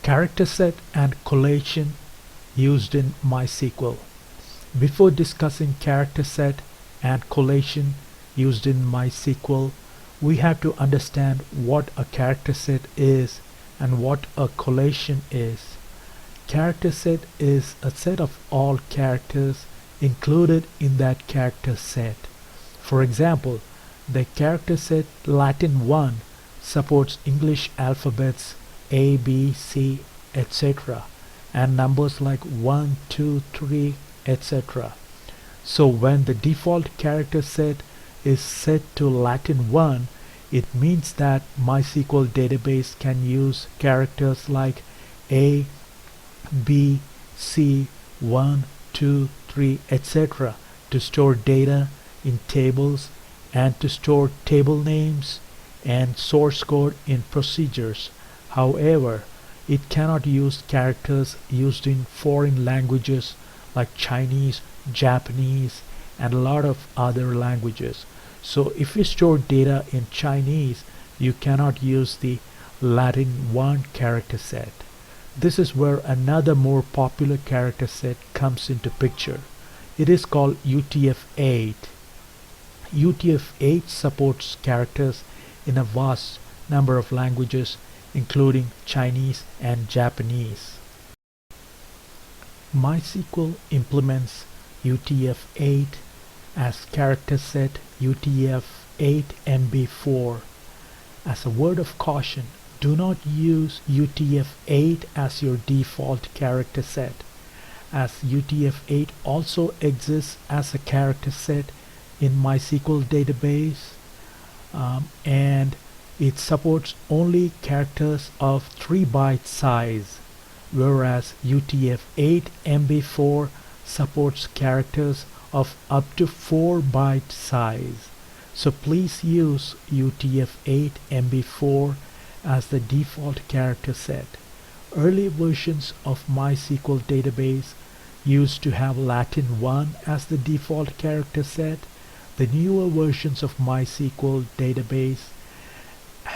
Characterset and collation used in MySQL. Before discussing characterset and collation used in MySQL, we have to understand what a characterset is and what a collation is. Characterset is a set of all characters included in that character set. For example, the character set Latin 1 supports English alphabets A, B, C, etc. and numbers like 1, 2, 3, etc. So when the default character set is set to Latin 1, it means that MySQL database can use characters like A, B, C, 1, 2, 3, etc. to store data in tables and to store table names and source code in procedures. However, it cannot use characters used in foreign languages like Chinese, Japanese, and a lot of other languages. So if you store data in Chinese, you cannot use the Latin 1 character set. This is where another more popular character set comes into picture. It is called UTF-8. UTF-8 supports characters in a vast number of languages including Chinese and Japanese. MySQL implements UTF-8 as character set UTF-8 MB4. As a word of caution, do not use UTF-8 as your default character set, as UTF-8 also exists as a character set in MySQL database, and it supports only characters of 3 byte size, whereas UTF-8 MB4 supports characters of up to 4 byte size. So please use UTF-8 MB4 as the default character set. Early versions of MySQL database used to have Latin 1 as the default character set. The newer versions of MySQL database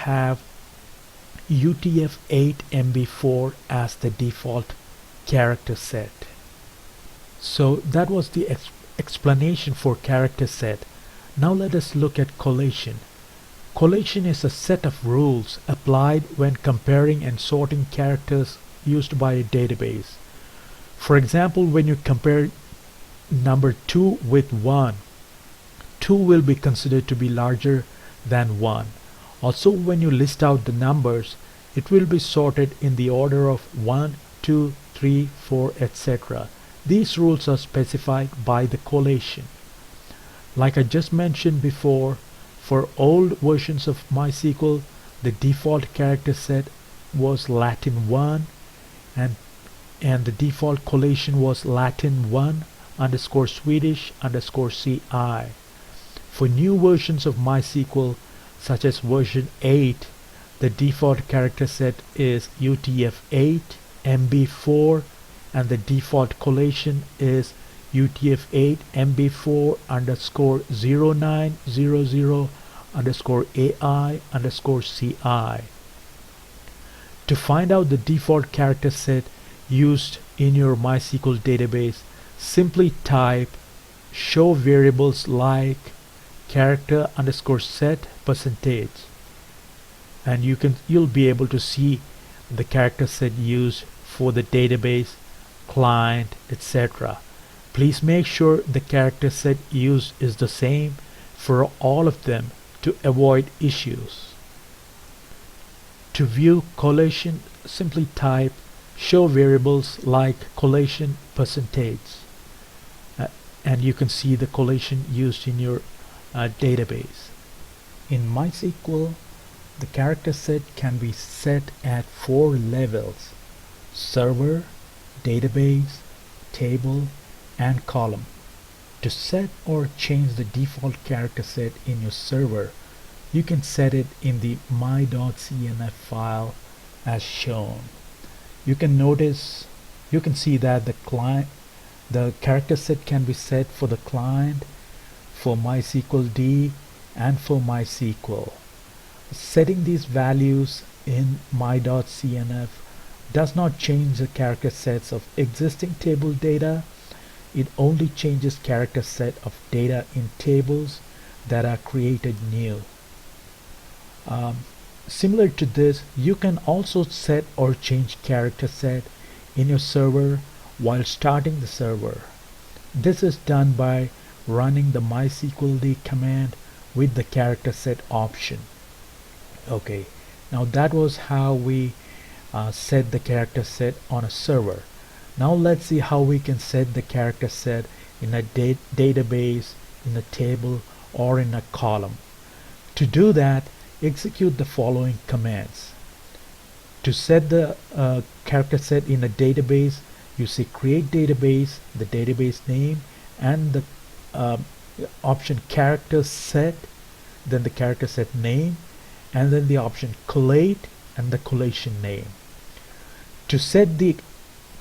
have UTF-8 MB4 as the default character set. So that was the explanation for character set. Now let us look at collation. Collation is a set of rules applied when comparing and sorting characters used by a database. For example, when you compare number 2 with 1, 2 will be considered to be larger than 1. Also, when you list out the numbers, it will be sorted in the order of 1, 2, 3, 4, etc. These rules are specified by the collation. Like I just mentioned before, for old versions of MySQL, the default character set was Latin 1 and the default collation was Latin 1 underscore Swedish underscore CI. For new versions of MySQL, such as version 8, the default character set is UTF-8 MB4 and the default collation is UTF-8 MB4 underscore 0900 underscore AI underscore CI. To find out the default character set used in your MySQL database, simply type show variables like character underscore set percentage and you'll be able to see the character set used for the database, client, etc. Please make sure the character set used is the same for all of them to avoid issues. To view collation, simply type show variables like collation percentage and you can see the collation used in your database. In MySQL, the character set can be set at 4 levels: server, database, table, and column. To set or change the default character set in your server, you can set it in the my.cnf file as shown. You can see that the character set can be set for the client, for MySQL D, and for MySQL. Setting these values in my.cnf does not change the character sets of existing table data. It only changes character set of data in tables that are created new. Similar to this, you can also set or change character set in your server while starting the server. This is done by running the MySQL command with the character set option. Okay, now that was how we set the character set on a server. Now let's see how we can set the character set in a database, in a table, or in a column. To do that, execute the following commands. To set the character set in a database, you say create database, the database name, and the option character set, then the character set name, and then the option collate and the collation name. To set the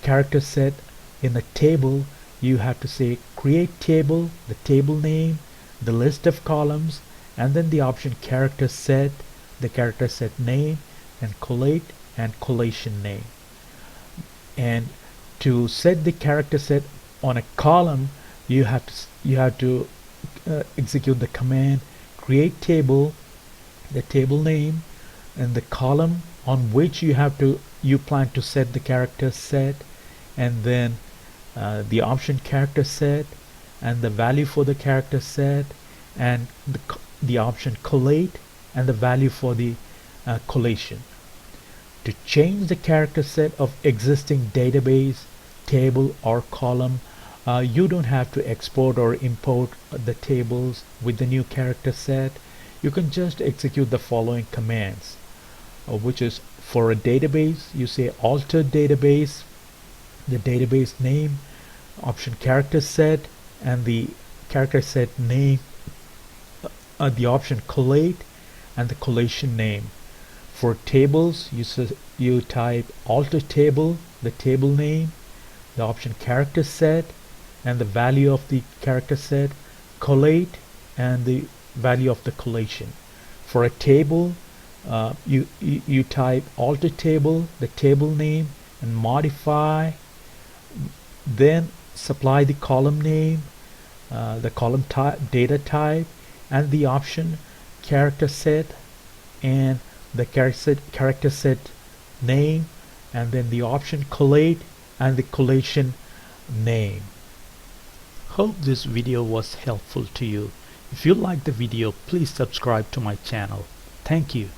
character set in a table, you have to say create table, the table name, the list of columns, and then the option character set, the character set name, and collate and collation name. And to set the character set on a column, you have to execute the command create table, the table name, and the column on which you plan to set the character set, and then the option character set and the value for the character set, and the option collate and the value for the collation. To change the character set of existing database, table, or column, you don't have to export or import the tables with the new character set. You can just execute the following commands, which is for a database, you say alter database, the database name, option character set, and the character set name, the option collate, and the collation name. For tables, you type alter table, the table name, the option character set, and the value of the character set, collate, and the value of the collation. For a table, you type alter table, the table name, and modify, then supply the column name, the column data type, and the option character set, and the character set name, and then the option collate and the collation name. Hope this video was helpful to you. If you liked the video, please subscribe to my channel. Thank you.